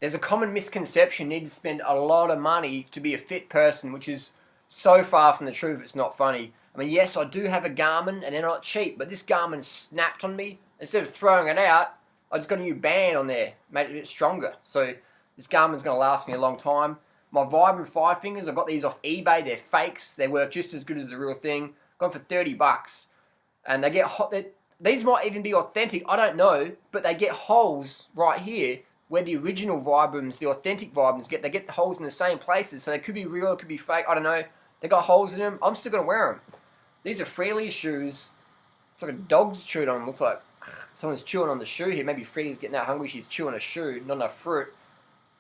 There's a common misconception you need to spend a lot of money to be a fit person, which is so far from the truth it's not funny. I mean, yes, I do have a Garmin and they're not cheap, but this Garmin snapped on me. Instead of throwing it out, I just got a new band on there, made it a bit stronger. So this Garmin's going to last me a long time. My Vibram 5 fingers, I got these off eBay. They're fakes. They work just as good as the real thing. Got them for $30. And they get hot. These might even be authentic. I don't know. But they get holes right here where the original Vibrams, the authentic Vibrams, they get the holes in the same places. So they could be real, it could be fake. I don't know. They got holes in them. I'm still going to wear them. These are Freely's shoes. It's like a dog's chewed on them. Looks like someone's chewing on the shoe here. Maybe Freely's getting that hungry. She's chewing a shoe, not enough fruit.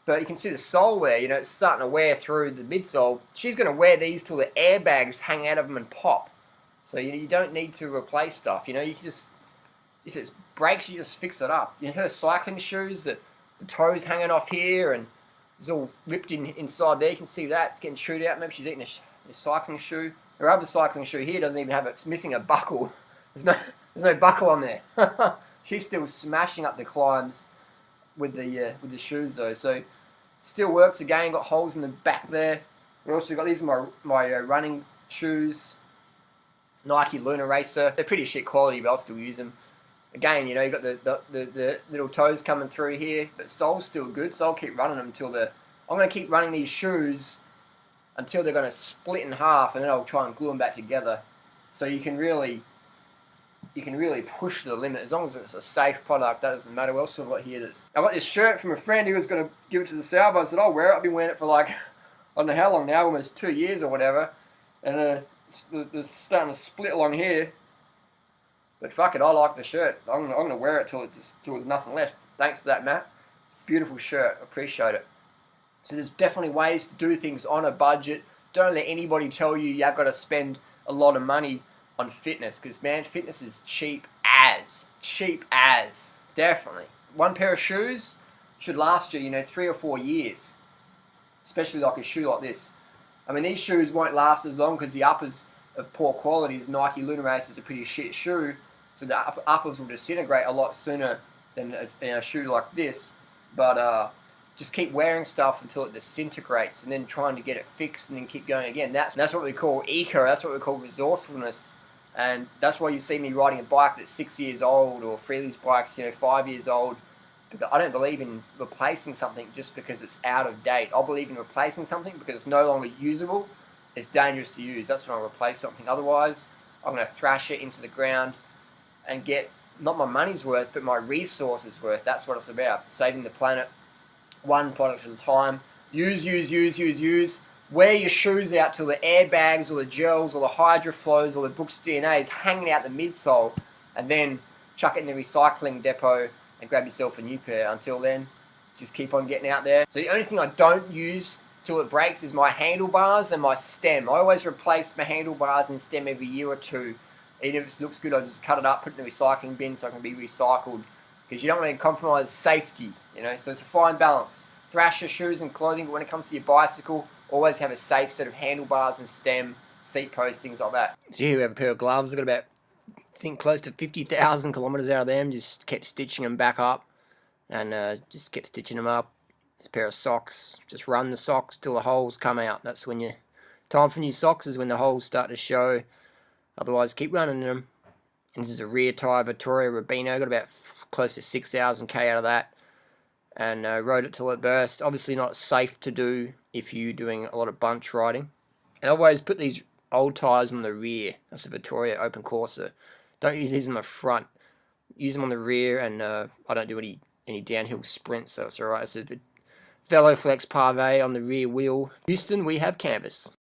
But you can see the sole wear, you know, it's starting to wear through the midsole. She's going to wear these till the airbags hang out of them and pop. So you don't need to replace stuff, you know, you can just, if it breaks, you just fix it up. You know, her cycling shoes, the toes hanging off here and it's all ripped inside there. You can see that, it's getting chewed out. Maybe she's eating a cycling shoe. Her other cycling shoe here doesn't even have it. It's missing a buckle. There's no buckle on there. She's still smashing up the climbs with the shoes though. So still works again. Got holes in the back there. We also got these are my running shoes. Nike Lunar Racer. They're pretty shit quality, but I'll still use them. Again, you know, you got the little toes coming through here, but sole's still good, so I'll keep running them until I'm going to keep running these shoes until they're going to split in half, and then I'll try and glue them back together. So you can really push the limit as long as it's a safe product. That doesn't matter. What else have I got here? I got this shirt from a friend who was going to give it to the Salvo. I said, I'll wear it. I've been wearing it for like, I don't know how long now, almost 2 years or whatever. And it's starting to split along here. But fuck it, I like the shirt. I'm gonna wear it till there's nothing left. Thanks for that, Matt. Beautiful shirt. Appreciate it. So there's definitely ways to do things on a budget. Don't let anybody tell you you've got to spend a lot of money on fitness, because man, fitness is cheap as. Definitely. One pair of shoes should last you, you know, 3 or 4 years. Especially like a shoe like this. I mean, these shoes won't last as long because the uppers of poor quality. Is Nike Lunar Racer is a pretty shit shoe, so the uppers will disintegrate a lot sooner than a shoe like this. But just keep wearing stuff until it disintegrates, and then trying to get it fixed, and then keep going again. That's what we call eco. That's what we call resourcefulness, and that's why you see me riding a bike that's 6 years old, or Freely's bikes, you know, 5 years old. Because I don't believe in replacing something just because it's out of date. I believe in replacing something because it's no longer usable. It's dangerous to use. That's when I replace something. Otherwise, I'm going to thrash it into the ground and get not my money's worth, but my resources worth. That's what it's about. Saving the planet, one product at a time. Use. Wear your shoes out till the airbags or the gels or the HydroFlows or the Brooks DNA is hanging out the midsole, and then chuck it in the recycling depot and grab yourself a new pair. Until then, just keep on getting out there. So the only thing I don't use till it breaks is my handlebars and my stem. I always replace my handlebars and stem every year or two. Even if it looks good, I just cut it up, put it in the recycling bin so it can be recycled. Because you don't want to compromise safety, you know. So it's a fine balance. Thrash your shoes and clothing, but when it comes to your bicycle, always have a safe set of handlebars and stem, seat posts, things like that. So here we have a pair of gloves. I've got about, I think, close to 50,000 kilometers out of them. Just kept stitching them back up, and just kept stitching them up. This pair of socks, just run the socks till the holes come out. That's when time for new socks is when the holes start to show. Otherwise, keep running them. And this is a rear tire Vittoria Rubino. Got about close to 6,000 K out of that, and rode it till it burst. Obviously not safe to do if you're doing a lot of bunch riding. And I always put these old tires on the rear. That's a Vittoria Open Corsa. Don't use these in the front. Use them on the rear, and I don't do any downhill sprints, so it's alright. It's a VeloFlex Pave on the rear wheel. Houston, we have canvas.